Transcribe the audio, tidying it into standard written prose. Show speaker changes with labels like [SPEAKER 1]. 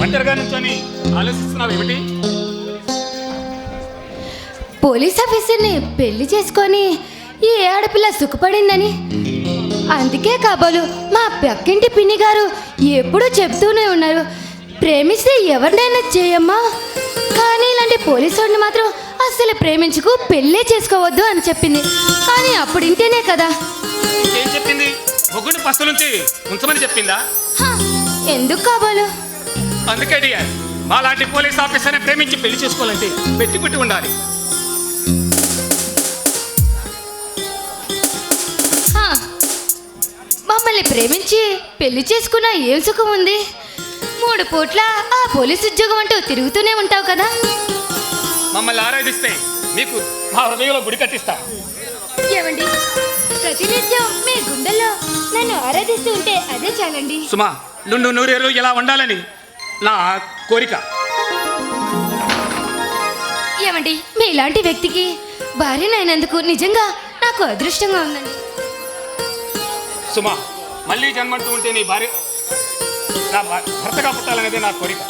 [SPEAKER 1] ఒంటరిగా నుంచొని ఆలోచిస్తున్నావు ఏమిటి?
[SPEAKER 2] పోలీస్ ఆఫీసర్ని పెళ్లి చేసుకొని ఈ ఆడపిల్ల సుఖపడిందని. అందుకే కాబోలు మా పక్కింటి పిన్ని గారు ఎప్పుడూ చెప్తూనే ఉన్నారు, ప్రేమిస్తే ఎవరినైనా చేయమ్మా, కానీ ఇలాంటి పోలీసుడిని మాత్రం అస్సలు ప్రేమించుకు పెళ్ళే చేసుకోవద్దు అని చెప్పింది. కానీ అప్పుడు ఇంటేనే కదా.
[SPEAKER 1] ఏం చెప్పింది? మొగుడిని పస్తు నుంచి ఉంచమని చెప్పిందా?
[SPEAKER 2] ఎందుకు కాబోలు?
[SPEAKER 1] అందుకే డియర్, మా లాంటి పోలీస్ ఆఫీసర్ని ప్రేమించి పెళ్లి చేసుకోవాలంటే పెట్టి ఉండాలి.
[SPEAKER 2] మమ్మల్ని ప్రేమించి పెళ్లి చేసుకున్న ఏం సుఖం ఉంది? 3 పూట్ల ఆ పోలీస్ ఉద్యోగం అంటూ తిరుగుతూనే ఉంటావు కదా.
[SPEAKER 1] మమ్మల్ని ఆరాధిస్తే మీకు మా హృదయంలో గుడి కట్టిస్తా.
[SPEAKER 2] ఏమండి, ప్రతినిత్యం మీ గుండెల్లో నన్ను ఆరాధిస్తూ ఉంటే అదే చాలండి.
[SPEAKER 1] సుమా, నుండు నూరేరు ఇలా ఉండాలని నా కోరిక.
[SPEAKER 2] ఏమండి, మీలాంటి వ్యక్తికి భార్యనైనందుకు నిజంగా నాకు అదృష్టంగా ఉందండి.
[SPEAKER 1] సుమా, మళ్ళీ జన్మంటూ ఉంటే నీ భార్య నా భర్తగా పుట్టాలనేదే నా కోరిక.